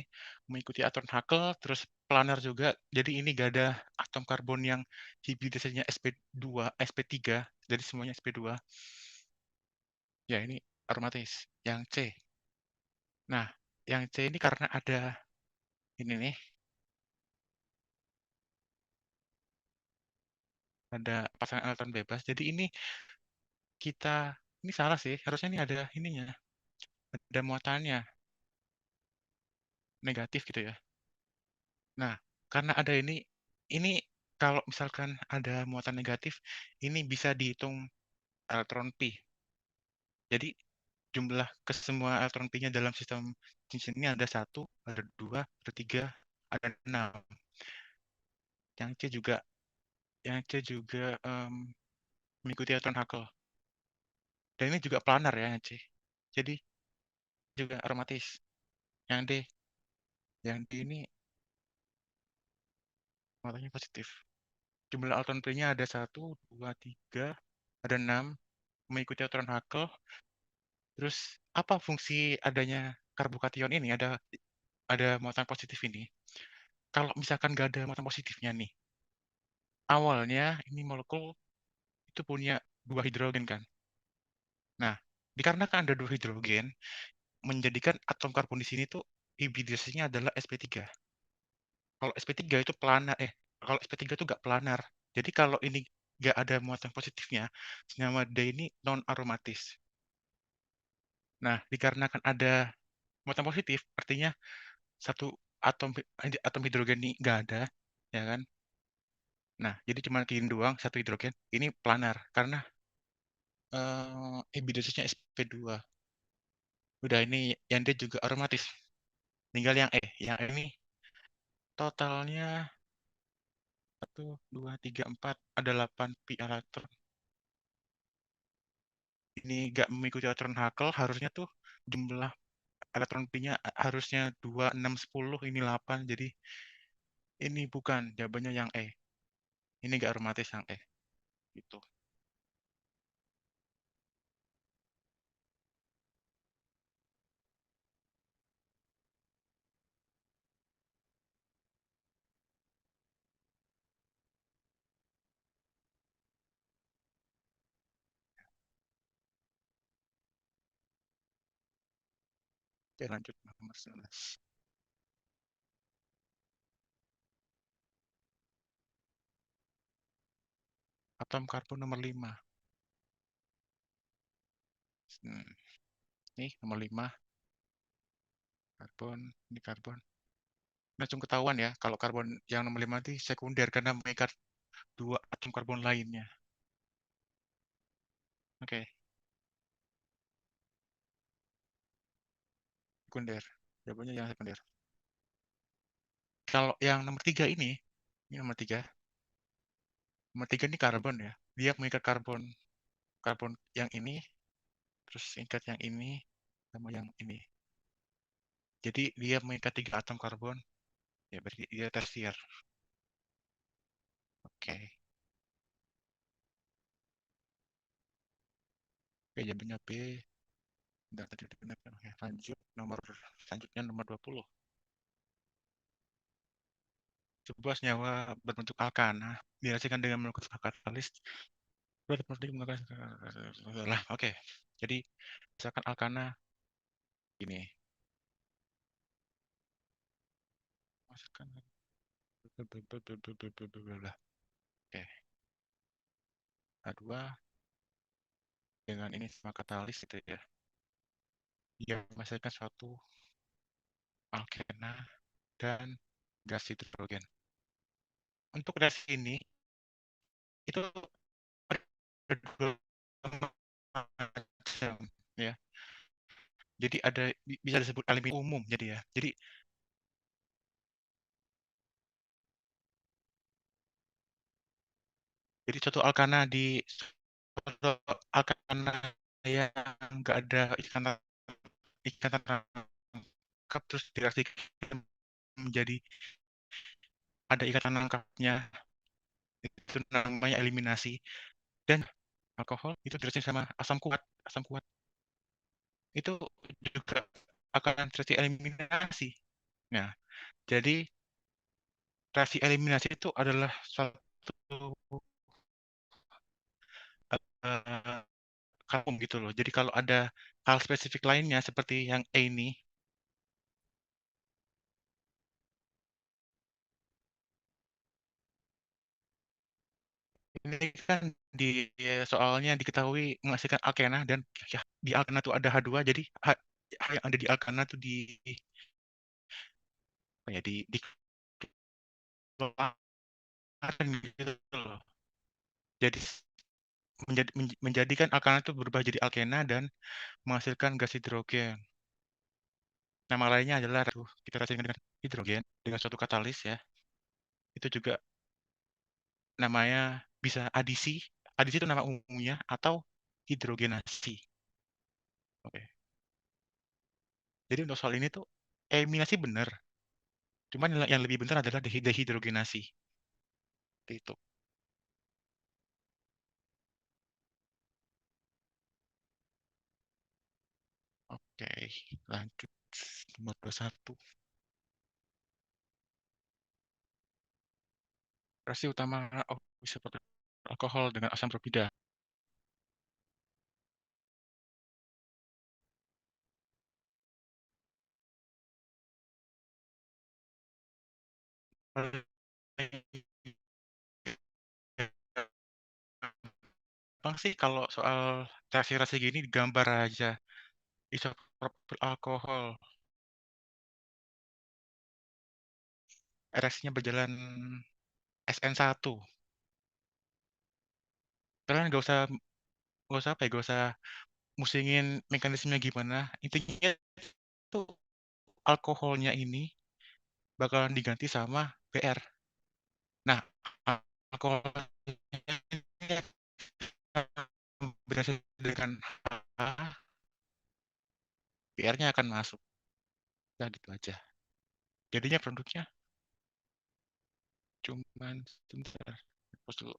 mengikuti aturan Hubble, terus planar juga. Jadi ini gak ada atom karbon yang hibridisasinya sp2, sp3. Jadi semuanya sp2. Ya, ini aromatis. Yang C. Nah, yang C ini karena ada ini nih, ada pasangan elektron bebas. Jadi ini salah sih. Harusnya ini ada ininya, ada muatannya negatif gitu ya. Nah, karena ada ini kalau misalkan ada muatan negatif, ini bisa dihitung elektron pi. Jadi jumlah kesemua elektron pi-nya dalam sistem cincin ini ada 1, ada 2, ada 3, ada 6. Yang C juga, mengikuti aturan Hubble. Dan ini juga planar ya yang C. Jadi juga aromatis. Yang D, ini muatannya positif. Jumlah elektron pi-nya ada 1, 2, 3, ada 6, mengikuti aturan Hubble. Terus apa fungsi adanya karbokation ini? Ada muatan positif ini. Kalau misalkan nggak ada muatan positifnya nih, awalnya ini molekul itu punya 2 hidrogen kan. Nah, dikarenakan ada 2 hidrogen, menjadikan atom karbon di sini tuh hibridisasinya adalah sp3. Kalau sp3 itu planar, kalau sp3 itu nggak planar. Jadi kalau ini nggak ada muatan positifnya, senyawa D ini non aromatis. Nah, dikarenakan ada muatan positif, artinya satu atom hidrogen ini nggak ada, ya kan? Nah, jadi cuma kirim doang satu hidrogen. Ini planar karena hibridisasinya sp2. Udah ini yang D juga aromatis. Tinggal yang E. Yang E ini totalnya 1, 2, 3, 4 ada 8 pi elektron. Ini nggak mengikuti aturan Hubble, harusnya tuh jumlah elektron pi-nya harusnya 2, 6, 10, ini 8. Jadi ini bukan jawabannya yang E. Ini nggak aromatis yang E. Gitu. Oke, lanjut nomor 19. Atom karbon nomor 5. Hmm, Nih nomor 5, karbon, ini karbon. Langsung ketahuan ya, kalau karbon yang nomor 5 itu sekunder karena mengikat dua atom karbon lainnya. Oke, sekunder. Jawabannya yang sekunder. Kalau yang nomor 3 ini nomor 3. Nomor 3 ini karbon ya. Dia mengikat karbon karbon yang ini, terus ikat yang ini, sama yang ini. Jadi dia mengikat 3 atom karbon, ya berarti dia tersier. Oke, oke jawabannya B. Enggak, tadi udah benar. Oke, lanjut selanjutnya nomor 20. Sebuah senyawa berbentuk alkana direaksikan dengan molekul katalis. Lah, oke. Jadi misalkan alkana ini. Masukkan. Oke, A2 dengan ini sama katalis itu ya. Dia menghasilkan suatu alkena dan gas hidrogen. Untuk reaksi ini itu macam ya. Jadi ada bisa disebut aluminium umum jadi ya. Jadi suatu alkana suatu alkana yang nggak ada ikatan ikatan rangkap terus direaksikan menjadi ada ikatan rangkapnya, itu namanya eliminasi. Dan alkohol itu direaksi sama asam kuat itu juga akan terjadi eliminasi. Nah, jadi reaksi eliminasi itu adalah suatu uh, kalkum gitu loh. Jadi kalau ada hal spesifik lainnya seperti yang E ini kan soalnya diketahui menghasilkan alkena dan ya, di alkena itu ada H2 jadi H yang ada di alkena itu apa ya, dikeluarkan gitu loh. Jadi menjadikan alkana itu berubah jadi alkena dan menghasilkan gas hidrogen. Nama lainnya adalah kita reaksikan dengan hidrogen dengan suatu katalis ya. Itu juga namanya bisa adisi. Adisi itu nama umumnya atau hidrogenasi. Oke. Jadi untuk soal ini tuh eliminasi benar. Cuman yang lebih benar adalah dehidrogenasi. Itu. Oke, lanjut nomor 21. Reaksi utama bisa alkohol dengan asam berbeda. Bang sih kalau soal reaksi-reaksi gini gambar aja. Isopropil alkohol. Reaksinya berjalan SN1. Kalian nggak usah apa ya, nggak usah musingin mekanismenya gimana. Intinya tuh alkoholnya ini bakalan diganti sama BR. Nah, alkoholnya ini berhasil dengan H, BR-nya akan masuk. Dan itu aja. Jadinya produknya cuman sebentar. Terus dulu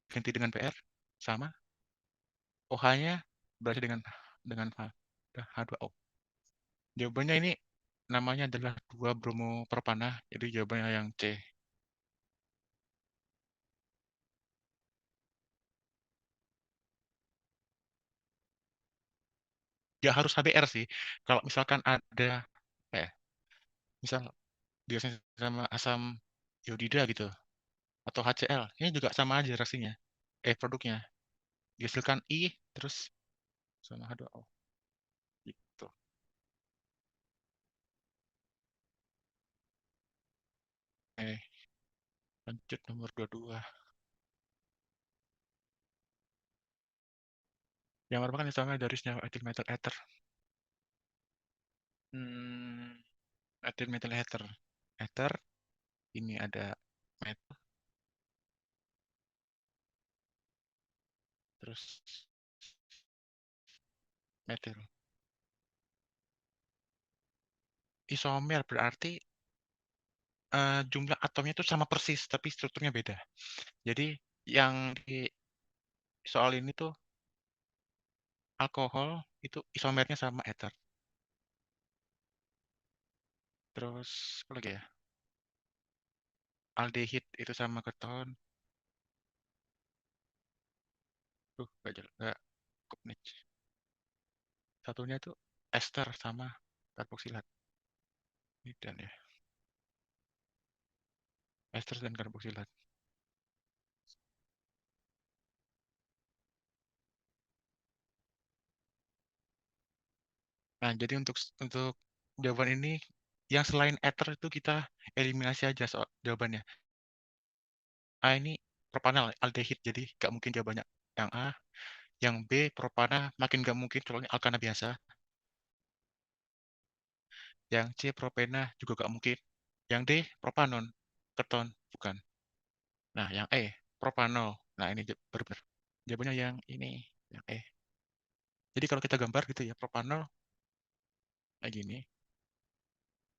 ganti dengan PR sama OH-nya berarti dengan H2O. Jawabannya ini namanya adalah 2 bromo propana, jadi jawabannya yang C. nggak harus HBr sih. Kalau misalkan ada apa ya, misal biasanya sama asam iodida gitu atau HCl, ini juga sama aja reaksinya. Produknya dihasilkan I terus sama H2O gitu. Eh, lanjut nomor 22. Yang merupakan isomer dari senyawa etil metal ether. Hmm, etil metal ether. Ether ini ada metal terus metil. Isomer berarti jumlah atomnya itu sama persis tapi strukturnya beda. Jadi yang di soal ini tuh alkohol itu isomernya sama ether. Terus apa lagi ya? Aldehid itu sama keton. Gak jelas, gak cukup nih. Satunya tuh ester sama karboksilat. Ini dan ya, ester dan karboksilat. Nah, jadi untuk jawaban ini yang selain ether itu kita eliminasi aja soal jawabannya. A ini propanal aldehid, jadi gak mungkin jawabannya yang A. Yang B propana makin gak mungkin soalnya alkana biasa. Yang C propena juga gak mungkin. Yang D propanon keton bukan. Nah, yang E propanol. Nah, ini benar. Jawabannya yang ini, yang E. Jadi kalau kita gambar gitu ya, propanol kayak gini.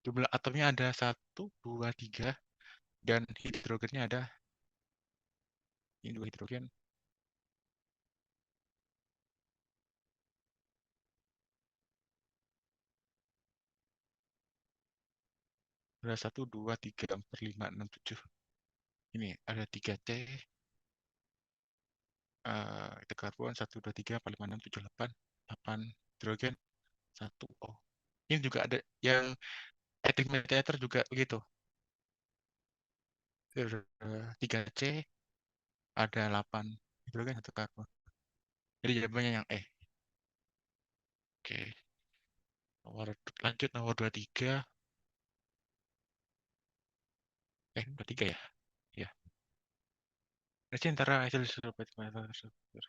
Jumlah atomnya ada 1, 2, 3, dan hidrogennya ada ini 2 hidrogen. Ada 1, 2, 3, 4, 5, 6, 7. Ini ada 3C, itu karbon 1, 2, 3, 4, 5, 6, 7, 8. 8 hidrogen, 1 O. Ini juga ada yang etik meter juga begitu. 3C, ada 8 hidrogen, 1 karbon. Jadi jawabannya yang E. Oke. Lanjut nomor 23. 23 ya? Ya. Berarti antara hasil sulfat sulfur.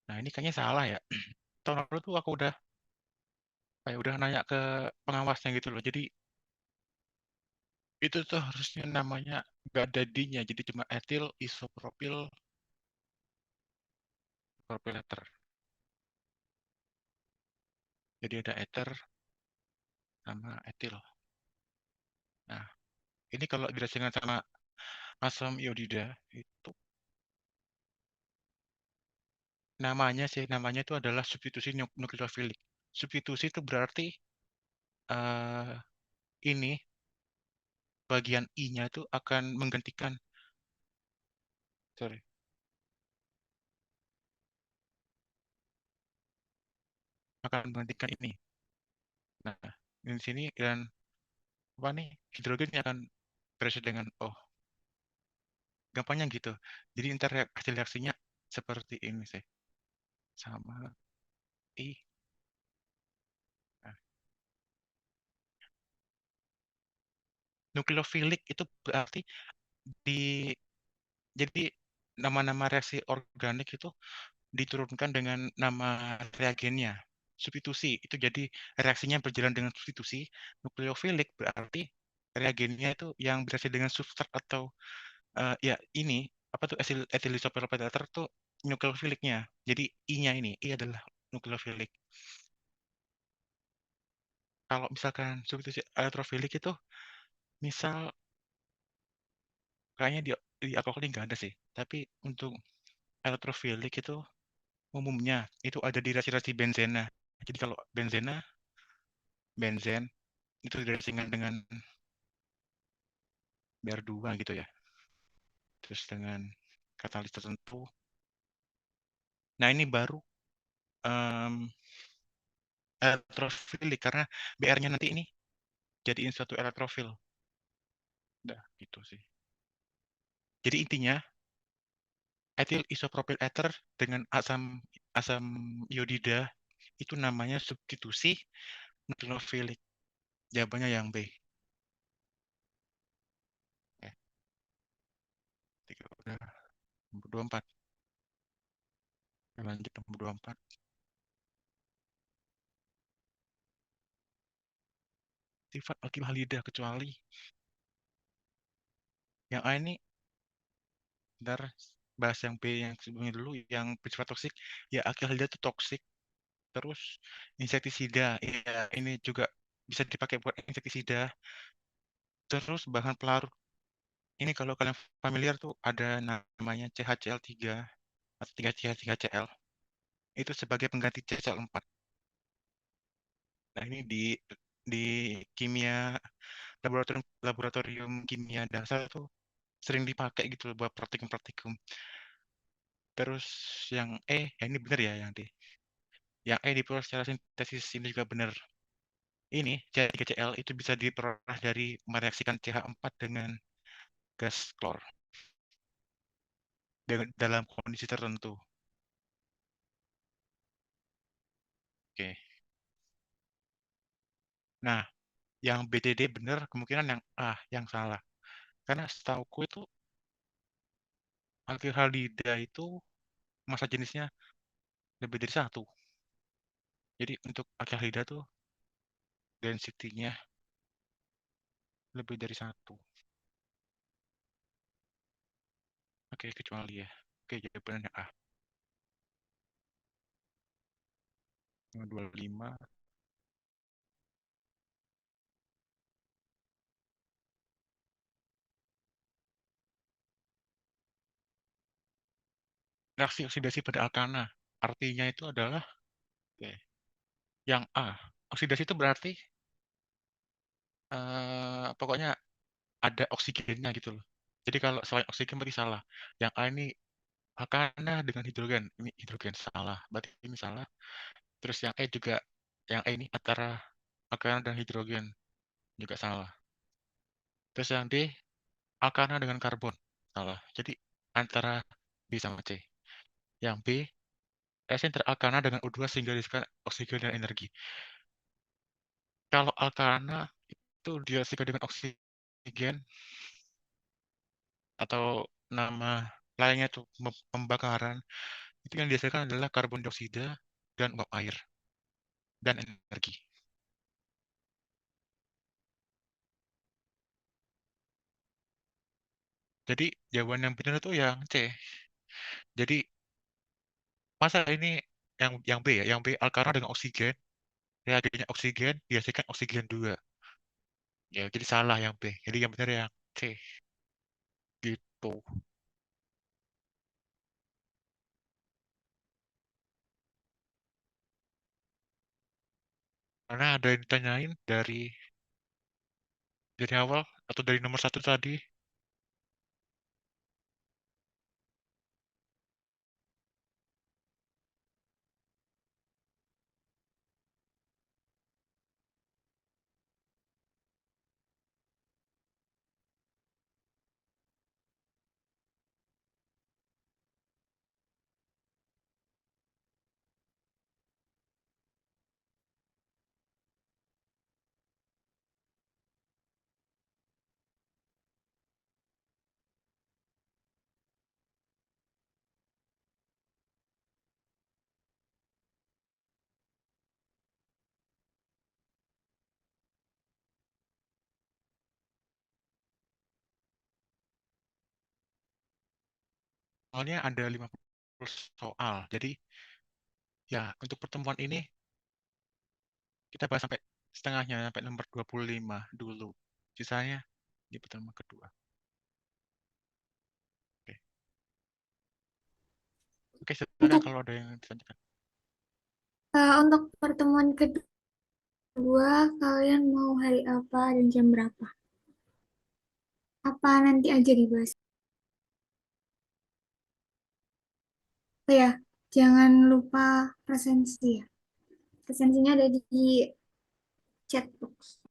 Nah, ini kayaknya salah ya. Tahun lalu tuh aku udah nanya ke pengawasnya gitu loh. Jadi itu tuh harusnya namanya gak ada D-nya. Jadi cuma etil isopropil propil ether. Jadi ada ether sama etil. Nah, ini kalau dirasakan sama asam iodida itu namanya itu adalah substitusi nukleofilik. Substitusi itu berarti eh ini bagian I-nya itu akan menggantikan, sorry, akan menggantikan ini. Nah, di sini dan apa nih hidrogennya akan bereaksi dengan O. Gampangnya gitu. Jadi hasil reaksinya seperti ini sih. Sama I. Nah, nukleofilik itu berarti di jadi nama-nama reaksi organik itu diturunkan dengan nama reagennya. Substitusi itu jadi reaksinya berjalan dengan substitusi. Nukleofilik berarti reagennya itu yang bereaksi dengan substrat atau ya ini apa tuh etil isopropanol tuh nukleofiliknya. Jadi I-nya ini, I adalah nukleofilik. Kalau misalkan substitusi elektrofilik itu misal kayaknya di alkohol ini nggak ada sih. Tapi untuk elektrofilik itu umumnya itu ada di reaksi-reaksi benzena. Jadi kalau benzen itu direaksikan dengan Br2 gitu ya. Terus dengan katalis tertentu. Nah ini baru um, elektrofilik karena BR-nya nanti ini jadiin suatu elektrofil. Udah gitu sih. Jadi intinya etil isopropil ether dengan asam asam iodida itu namanya substitusi nukleofilik. Jawabannya yang B. Ya, tiga udah nomor 24. Lanjut nomor 24. Sifat alkil kecuali yang A ini bentar bahas yang B yang sebelumnya dulu yang bersifat toksik ya alkil itu toksik terus insektisida ya ini juga bisa dipakai buat insektisida terus bahan pelarut ini kalau kalian familiar tuh ada namanya CHCl3 atau 3CH3Cl itu sebagai pengganti CCl4. Nah ini di kimia laboratorium laboratorium kimia dasar tuh sering dipakai gitu loh buat praktikum-praktikum. Terus yang ya ini benar ya yang D. Yang diperoleh secara sintesis ini juga benar. Ini CH3Cl itu bisa diperoleh dari mereaksikan CH4 dengan gas klor dalam kondisi tertentu. Oke. Nah, yang BDD benar, kemungkinan yang A yang salah. Karena setauku itu alkilhalida itu massa jenisnya lebih dari satu. Jadi untuk alkilhalida tuh density-nya lebih dari satu. Oke, kecuali ya. Oke, jawabannya A. Nomor 25. Reaksi oksidasi pada alkana. Artinya itu adalah oke, yang A. Oksidasi itu berarti pokoknya ada oksigennya gitu loh. Jadi kalau selain oksigen berarti salah. Yang A ini alkana dengan hidrogen. Ini hidrogen salah. Berarti ini salah. Terus yang E juga yang E ini antara alkana dan hidrogen juga salah. Terus yang D alkana dengan karbon salah. Jadi antara B sama C. Yang B reaksi teralkana dengan O2 sehingga dihasilkan oksigen dan energi. Kalau alkana itu dihasilkan dengan oksigen atau nama lainnya itu pembakaran, itu yang dihasilkan adalah karbon dioksida dan uap air dan energi. Jadi jawaban yang benar itu yang C. Jadi masa ini yang B ya, yang B alkana dengan oksigen, reagennya oksigen dihasilkan oksigen juga. Ya, jadi salah yang B. Jadi yang benar yang C. Gitu. Karena ada yang ditanyain dari awal atau dari nomor satu tadi. Soalnya ada 50 soal. Jadi ya untuk pertemuan ini kita bahas sampai setengahnya, sampai nomor 25 dulu. Sisanya di pertemuan kedua. Oke, Oke silakan Untuk kalau ada yang ditanyakan. untuk pertemuan kedua, kalian mau hari apa dan jam berapa? Apa nanti aja dibahas? Oh ya, jangan lupa presensi ya. Resensinya ada di chat box.